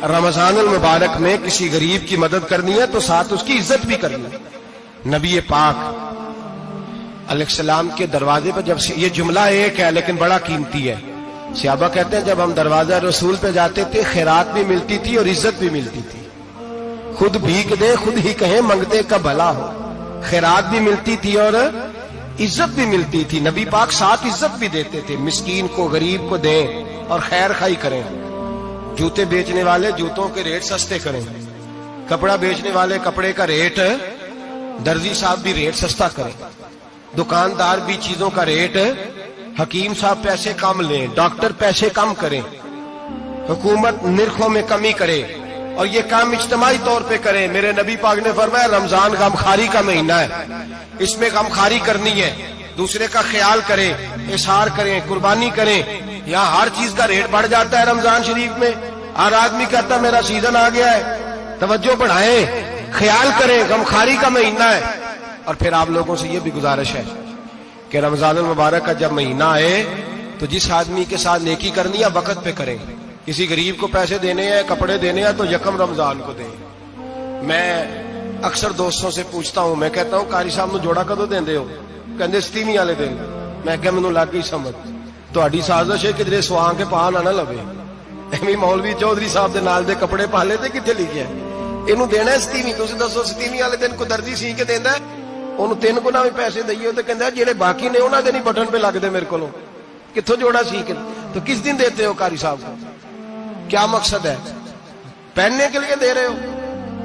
رمضان المبارک میں کسی غریب کی مدد کرنی ہے تو ساتھ اس کی عزت بھی کرنی ہے۔ نبی پاک علیہ السلام کے دروازے پر جب یہ جملہ ایک ہے لیکن بڑا قیمتی ہے، صحابہ کہتے ہیں جب ہم دروازہ رسول پہ جاتے تھے خیرات بھی ملتی تھی اور عزت بھی ملتی تھی۔ خود بھیک دے خود ہی کہیں منگتے کا بھلا ہو، خیرات بھی ملتی تھی اور عزت بھی ملتی تھی۔ نبی پاک ساتھ عزت بھی دیتے تھے، مسکین کو غریب کو دیں اور خیر خائی کریں۔ جوتے بیچنے والے جوتوں کے ریٹ سستے کریں، کپڑا بیچنے والے کپڑے کا ریٹ، درزی صاحب بھی ریٹ سستا کریں، دکاندار بھی چیزوں کا ریٹ، حکیم صاحب پیسے کم لیں، ڈاکٹر پیسے کم کریں، حکومت نرخوں میں کمی کرے اور یہ کام اجتماعی طور پہ کریں۔ میرے نبی پاک نے فرمایا رمضان غمخواری کا مہینہ ہے، اس میں غمخواری کرنی ہے، دوسرے کا خیال کریں، اظہار کریں، قربانی کریں۔ یہاں ہر چیز کا ریٹ بڑھ جاتا ہے رمضان شریف میں، ہر آدمی کہتا میرا سیزن آ گیا ہے، توجہ بڑھائیں، خیال کریں، غمخواری کا مہینہ ہے۔ اور پھر آپ لوگوں سے یہ بھی گزارش ہے کہ رمضان المبارک کا جب مہینہ آئے تو جس آدمی کے ساتھ نیکی کرنی ہے وقت پہ کریں۔ کسی غریب کو پیسے دینے ہیں، کپڑے دینے ہیں تو یکم رمضان کو دیں۔ میں اکثر دوستوں سے پوچھتا ہوں، میں کہتا ہوں قاری صاحب نو جوڑا کدو دیندے ہو؟ کہندے 27 والے دن۔ میں کہ مینوں لگ گئی سمجھ، تہاڈی سازش ہے کدھر سواں کے پا نہ لوے، ایویں مولوی چودھری صاحب دے نال دے کپڑے پا لے تے کتنے لکھیا ہے اینوں دینا ہے 27۔ تسی دسو 27 والے دن کو درزی سی کے دیندا ہے، انہوں 3 گنا بھی پیسے دئیے تو کہندا جڑے باقی نے انہاں دے نہیں بٹن پہ لگ دے میرے کولوں، کتھوں جوڑا سی کے؟ تو کس دن دیتے ہو قاری صاحب کو؟ کیا مقصد ہے؟ پہننے کے لیے دے رہے ہو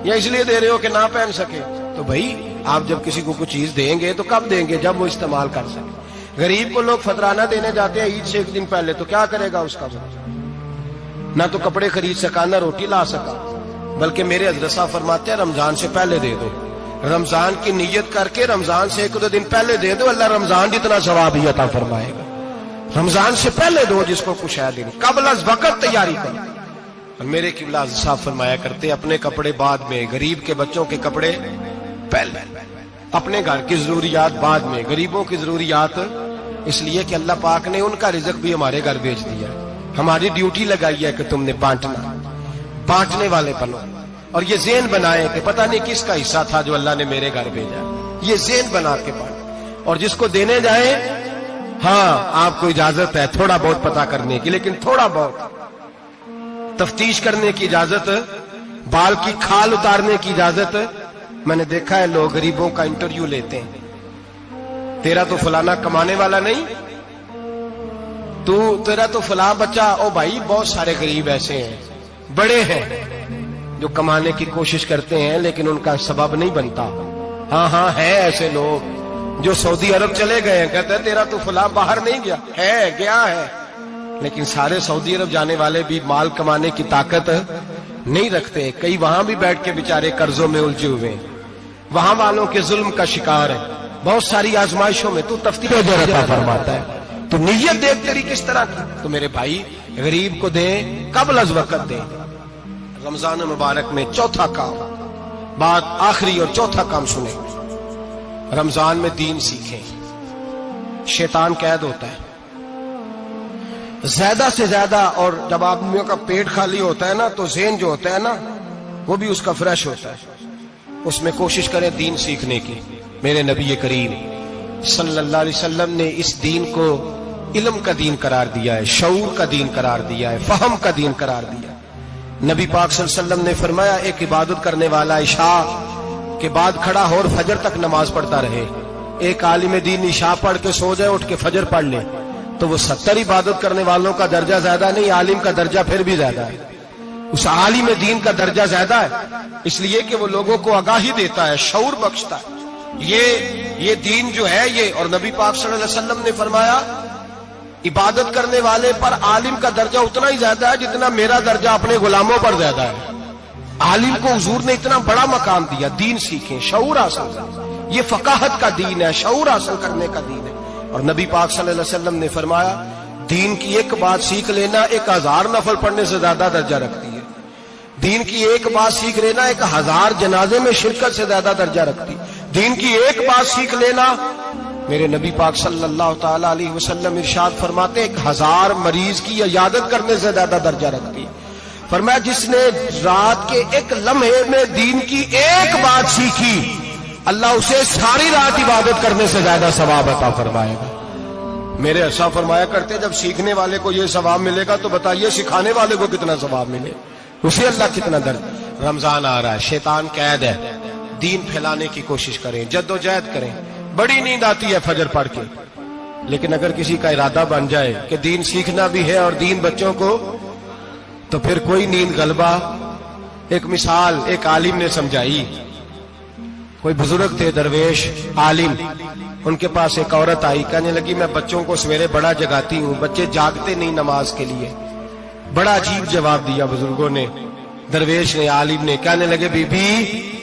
یا اس لیے دے رہے ہو کہ نہ پہن سکے؟ تو بھائی آپ جب کسی کو کچھ چیز دیں گے تو کب دیں گے؟ جب وہ استعمال کر سکے۔ غریب کو لوگ فطرانہ دینے جاتے ہیں عید سے ایک دن پہلے، تو کیا کرے گا اس کا؟ نہ تو کپڑے خرید سکا نہ روٹی لا سکا، بلکہ میرے حضرت صاحب فرماتے ہیں رمضان سے پہلے دے دو، رمضان کی نیت کر کے رمضان سے 1-2 دن پہلے دے دو، اللہ رمضان جتنا ثواب ہی عطا فرمائے گا۔ رمضان سے پہلے دو جس کو کچھ ہے دن، قبل از وقت تیاری کرو۔ اور میرے قبلہ صاحب فرمایا کرتے اپنے کپڑے بعد میں، غریب کے بچوں کے کپڑے پہلے، اپنے گھر کی ضروریات بعد میں، غریبوں کی ضروریات، اس لیے کہ اللہ پاک نے ان کا رزق بھی ہمارے گھر بھیج دیا، ہماری ڈیوٹی لگائی ہے کہ تم نے بانٹنا، بانٹنے والے بنو۔ اور یہ ذہن بنائے کہ پتہ نہیں کس کا حصہ تھا جو اللہ نے میرے گھر بھیجا، یہ ذہن بنا کے بانٹ۔ اور جس کو دینے جائیں، ہاں آپ کو اجازت ہے تھوڑا بہت پتہ کرنے کی، لیکن تھوڑا بہت تفتیش کرنے کی اجازت، بال کی کھال اتارنے کی اجازت۔ میں نے دیکھا ہے لوگ غریبوں کا انٹرویو لیتے ہیں، تیرا تو فلانا کمانے والا نہیں، تیرا تو فلاں بچہ، او بھائی بہت سارے غریب ایسے ہیں، بڑے ہیں جو کمانے کی کوشش کرتے ہیں لیکن ان کا سبب نہیں بنتا۔ ہاں ہے ایسے لوگ جو سعودی عرب چلے گئے ہیں، کہتے ہیں تیرا تو فلاں باہر نہیں گیا ہے، گیا ہے، لیکن سارے سعودی عرب جانے والے بھی مال کمانے کی طاقت نہیں رکھتے، کئی وہاں بھی بیٹھ کے بیچارے قرضوں میں الجھے ہوئے ہیں، وہاں والوں کے ظلم کا شکار ہے، بہت ساری آزمائشوں میں۔ تو تفتیش عطا فرماتا ہے، تو نیت دیکھ تیری کس طرح کی۔ تو میرے بھائی غریب کو دیں، قبل از وقت دیں۔ رمضان مبارک میں چوتھا کام، بات آخری اور چوتھا کام سنیں، رمضان میں دین سیکھیں۔ شیطان قید ہوتا ہے زیادہ سے زیادہ، اور جب آدمیوں کا پیٹ خالی ہوتا ہے نا تو ذہن جو ہوتا ہے نا وہ بھی اس کا فریش ہوتا ہے، اس میں کوشش کریں دین سیکھنے کی۔ میرے نبی کریم صلی اللہ علیہ وسلم نے اس دین کو علم کا دین قرار دیا ہے، شعور کا دین قرار دیا ہے، فہم کا دین قرار دیا ہے۔ نبی پاک صلی اللہ علیہ وسلم نے فرمایا ایک عبادت کرنے والا عشاء کے بعد کھڑا ہو اور فجر تک نماز پڑھتا رہے، ایک عالم دین عشاء پڑھ کے سو جائے، اٹھ کے فجر پڑھ لے، تو وہ 70 عبادت کرنے والوں کا درجہ زیادہ نہیں، عالم کا درجہ پھر بھی زیادہ ہے، اس عالم دین کا درجہ زیادہ ہے، اس لیے کہ وہ لوگوں کو آگاہی دیتا ہے، شعور بخشتا ہے۔ یہ دین جو ہے یہ، اور نبی پاک صلی اللہ علیہ وسلم نے فرمایا عبادت کرنے والے پر عالم کا درجہ اتنا ہی زیادہ ہے جتنا میرا درجہ اپنے غلاموں پر زیادہ ہے۔ عالم کو حضور نے اتنا بڑا مقام دیا۔ دین سیکھیں، شعور حاصل کریں، یہ فقاہت کا دین ہے، شعور حاصل کرنے کا دین ہے۔ اور نبی پاک صلی اللہ علیہ وسلم نے فرمایا دین کی ایک بات سیکھ لینا 1000 نفل پڑھنے سے زیادہ درجہ رکھتی ہے، دین کی ایک بات سیکھ لینا 1000 جنازے میں شرکت سے زیادہ درجہ رکھتی ہے، دین کی ایک بات سیکھ لینا، میرے نبی پاک صلی اللہ تعالی علیہ وسلم ارشاد فرماتے 1000 مریض کی عیادت کرنے سے زیادہ درجہ رکھتی ہے۔ فرمایا جس نے رات کے ایک لمحے میں دین کی ایک بات سیکھی اللہ اسے ساری رات عبادت کرنے سے زیادہ ثواب عطا فرمائے گا. میرے ایسا فرمایا کرتے جب سیکھنے والے کو یہ ثواب ملے گا تو بتائیے سکھانے والے کو کتنا ثواب ملے, اسے اللہ کتنا درد. رمضان آ رہا ہے, شیطان قید ہے, دین پھیلانے کی کوشش کریں, جدوجہد کریں. بڑی نیند آتی ہے فجر پڑھ کے, لیکن اگر کسی کا ارادہ بن جائے کہ دین سیکھنا بھی ہے اور دین بچوں کو, تو پھر کوئی نیند غلبہ. ایک مثال ایک عالم نے سمجھائی. کوئی بزرگ تھے درویش عالم, ان کے پاس ایک عورت آئی, کہنے لگی میں بچوں کو سویرے بڑا جگاتی ہوں, بچے جاگتے نہیں نماز کے لیے. بڑا عجیب جواب دیا بزرگوں نے, درویش نے, عالم نے. کہنے لگے بی بی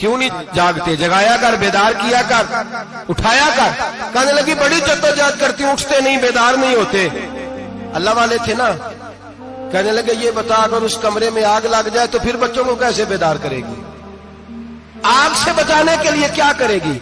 کیوں نہیں جاگتے, جگایا کر, بیدار کیا کر, اٹھایا کر. کہنے لگی بڑی جدوجہد کرتی ہوں, اٹھتے نہیں, بیدار نہیں ہوتے. اللہ والے تھے نا. کہنے لگے یہ بتا اگر اس کمرے میں آگ لگ جائے تو پھر بچوں کو کیسے بیدار کرے گی, آگ سے بچانے کے لیے کیا کرے گی؟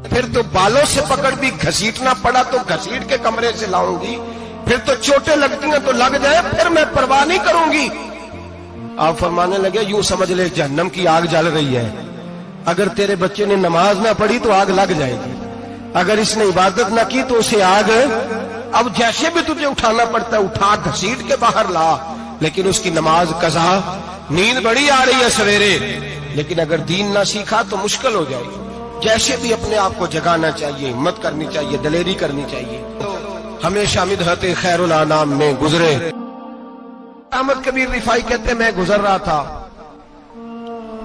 پھر تو بالوں سے پکڑ بھی گھسیٹنا پڑا تو گھسیٹ کے کمرے سے لاؤں گی, پھر تو چوٹیں لگتی ہیں تو لگ جائے, پھر میں پرواہ نہیں کروں گی. آپ فرمانے لگے یوں سمجھ لے جہنم کی آگ جل رہی ہے, اگر تیرے بچے نے نماز نہ پڑھی تو آگ لگ جائے گی, اگر اس نے عبادت نہ کی تو اسے آگ, اب جیسے بھی تجھے اٹھانا پڑتا ہے اٹھا گھسیٹ کے باہر لا, لیکن اس کی نماز قضا. نیند بڑی آ رہی ہے سویرے, لیکن اگر دین نہ سیکھا تو مشکل ہو جائے گی. جیسے بھی اپنے آپ کو جگانا چاہیے, ہمت کرنی چاہیے, دلیری کرنی چاہیے. ہمیشہ مدحت خیر الانام میں گزرے. احمد کبیر رفاعی کہتے میں گزر رہا تھا,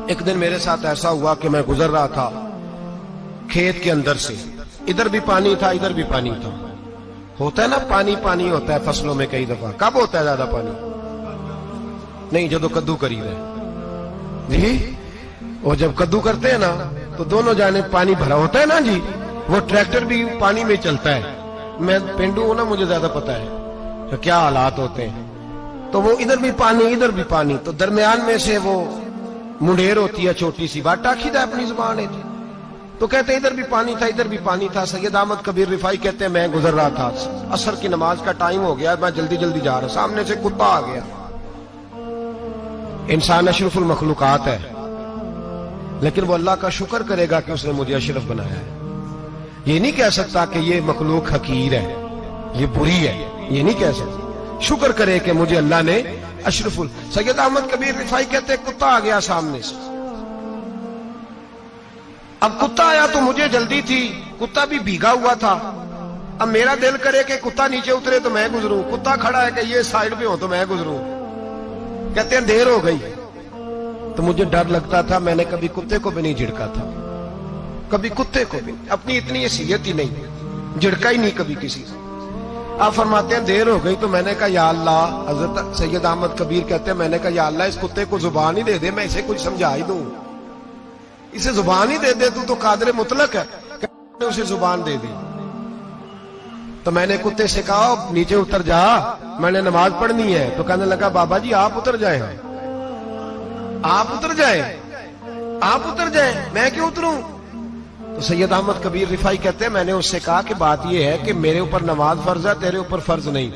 ایک دن میرے ساتھ ایسا ہوا کہ میں گزر رہا تھا کھیت کے اندر سے, ادھر بھی پانی تھا ادھر بھی پانی تھا. ہوتا ہے نا پانی پانی ہوتا ہے فصلوں میں کئی دفعہ. کب ہوتا ہے زیادہ پانی؟ نہیں جب کدو کری ہے جی, اور جب کدو کرتے ہیں نا تو دونوں جانب پانی بھرا ہوتا ہے نا جی. وہ ٹریکٹر بھی پانی میں چلتا ہے. میں پینڈو ہوں نا, مجھے زیادہ پتا ہے کہ کیا حالات ہوتے ہیں. تو وہ ادھر بھی پانی ادھر بھی پانی, تو درمیان میں سے وہ منڈیر ہوتی ہے چھوٹی سی, بات ٹاکھیدہ اپنی زبان ہے. تو کہتے ہیں ادھر بھی پانی تھا ادھر بھی پانی تھا. سید احمد کبیر رفاعی کہتے ہیں میں گزر رہا تھا, عصر کی نماز کا ٹائم ہو گیا, میں جلدی جلدی جا رہا, سامنے سے کتا آ گیا. انسان اشرف المخلوقات ہے, لیکن وہ اللہ کا شکر کرے گا کہ اس نے مجھے اشرف بنایا ہے. یہ نہیں کہہ سکتا کہ یہ مخلوق حقیر ہے, یہ بری ہے, یہ نہیں کہہ سکتا. شکر کرے کہ مجھے اللہ نے اشرف. سید احمد کبیر رفاعی کہتے ہیں کتا آ گیا سامنے سے. اب کتا آیا تو مجھے جلدی تھی, کتا بھی بھیگا ہوا تھا. اب میرا دل کرے کہ کتا نیچے اترے تو میں گزروں, کتا کھڑا ہے کہ یہ سائیڈ پہ ہو تو میں گزروں. کہتے ہیں دیر ہو گئی تو مجھے ڈر لگتا تھا, میں نے کبھی کتے کو بھی نہیں جھڑکا تھا, کبھی کتے کو بھی, اپنی اتنی حیثیت ہی نہیں, جھڑکا ہی نہیں کبھی کسی سے. آپ فرماتے ہیں دیر ہو گئی تو میں نے کہا یا اللہ, حضرت سید احمد کبیر کہتے ہیں میں نے کہا یا اللہ اس کتے کو زبان ہی دے دے, میں اسے کچھ سمجھا ہی دوں, اسے زبان ہی دے دے, تو قادر مطلق ہے, اسے زبان دے دی. تو میں نے کتے سے کہا نیچے اتر جا, میں نے نماز پڑھنی ہے. تو کہنے لگا بابا جی آپ اتر جائیں, آپ اتر جائیں, آپ اتر جائیں, میں کیوں اتروں؟ تو سید احمد کبیر رفاعی کہتے ہیں میں نے اس سے کہا کہ بات یہ ہے کہ میرے اوپر نماز فرض ہے, تیرے اوپر فرض نہیں,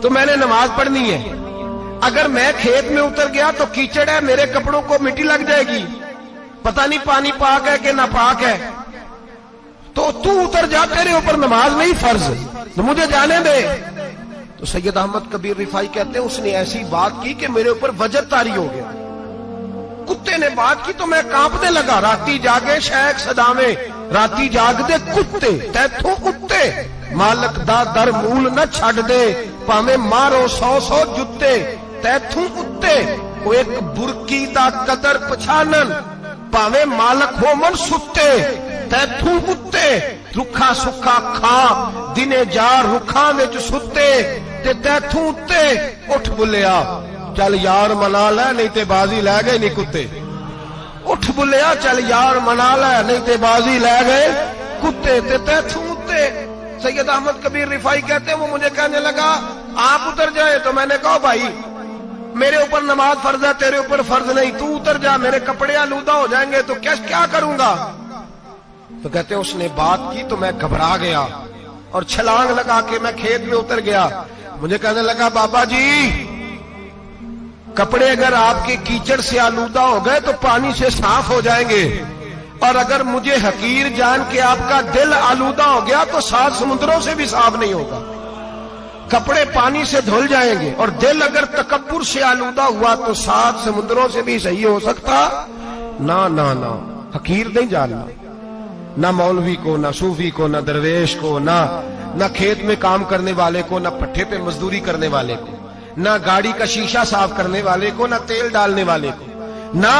تو میں نے نماز پڑھنی ہے. اگر میں کھیت میں اتر گیا تو کیچڑ ہے, میرے کپڑوں کو مٹی لگ جائے گی, پتہ نہیں پانی پاک ہے کہ ناپاک ہے. تو اتر جا, تیرے اوپر نماز نہیں فرض, تو مجھے جانے دے. تو سید احمد کبیر رفاعی کہتے ہیں اس نے ایسی بات کی کہ میرے اوپر وجد طاری ہو گیا. کتے نے بات کی تو میں کانپنے لگا. راتی جاگے شیخ صدامے, راتی جاگ دے کتے, تیتھوں اتے مالک دا در مول نہ چھڑ دے, پاویں مارو 100 جتے, تیتھوں اتے وہ ایک برکی دا قدر پچھانن, پاویں مالک ہو من ستے, تیتھوں اتے رکھا سکھا کھا, دنے جا رکھاں وچ ستے, تے تیتھوں اتے اٹھ بلیا چل یار منا لے نہیں تے بازی لے گئے نہیں کتے. اٹھ بلیا چل یار منا لے نہیں تے بازی لے گئے کتے, تے تیتھوں اتے. سید احمد کبیر رفاعی کہتے ہیں وہ مجھے کہنے لگا آپ اتر جائے. تو میں نے کہا بھائی میرے اوپر نماز فرض ہے, تیرے اوپر فرض نہیں, تو اتر جا, میرے کپڑے آلودہ ہو جائیں گے تو کیا کروں گا. تو کہتے ہیں اس نے بات کی تو میں گھبرا گیا اور چھلانگ لگا کے میں کھیت میں اتر گیا. مجھے کہنے لگا بابا جی کپڑے اگر آپ کے کیچڑ سے آلودہ ہو گئے تو پانی سے صاف ہو جائیں گے، اور اگر مجھے حقیر جان کے آپ کا دل آلودہ ہو گیا تو 7 سمندروں سے بھی صاف نہیں ہوگا۔ کپڑے پانی سے دھل جائیں گے، اور دل اگر تکبر سے آلودہ ہوا تو 7 سمندروں سے بھی صحیح ہو سکتا نہ حقیر نہیں جاننا، نہ مولوی کو، نہ صوفی کو، نہ درویش کو، نہ کھیت میں کام کرنے والے کو، نہ پٹھے پہ مزدوری کرنے والے کو، نہ گاڑی کا شیشہ صاف کرنے والے کو، نہ تیل ڈالنے والے کو، نہ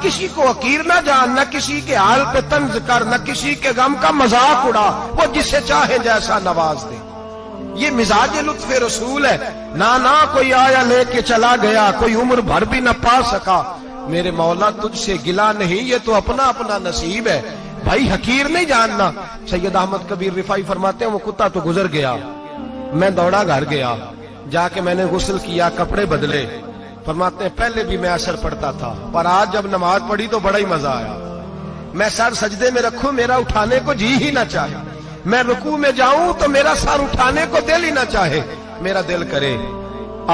کسی کو حقیر نہ جان، نہ کسی کے حال پہ طنز کر، نہ کسی کے غم کا مذاق اڑا، وہ جسے چاہے جیسا نواز دے۔ یہ مزاج لطف رسول ہے۔ نہ کوئی آیا لے کے چلا گیا، کوئی عمر بھر بھی نہ پا سکا، میرے مولا تجھ سے گلا نہیں، یہ تو اپنا اپنا نصیب ہے۔ بھائی حقیر نہیں جاننا۔ سید احمد کبیر رفاعی فرماتے ہیں وہ کتا تو گزر گیا، میں دوڑا گھر گیا، جا کے میں نے غسل کیا، کپڑے بدلے۔ فرماتے ہیں پہلے بھی میں اثر پڑتا تھا، پر آج جب نماز پڑھی تو بڑا ہی مزہ آیا۔ میں سر سجدے میں رکھوں میرا اٹھانے کو جی ہی نہ چاہے، میں رکوع میں جاؤں تو میرا سر اٹھانے کو دل ہی نہ چاہے، میرا دل کرے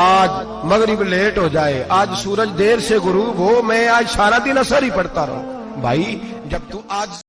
آج مغرب لیٹ ہو جائے، آج سورج دیر سے غروب ہو، میں آج سارا دن اثر ہی پڑتا رہوں۔ بھائی جب تو آج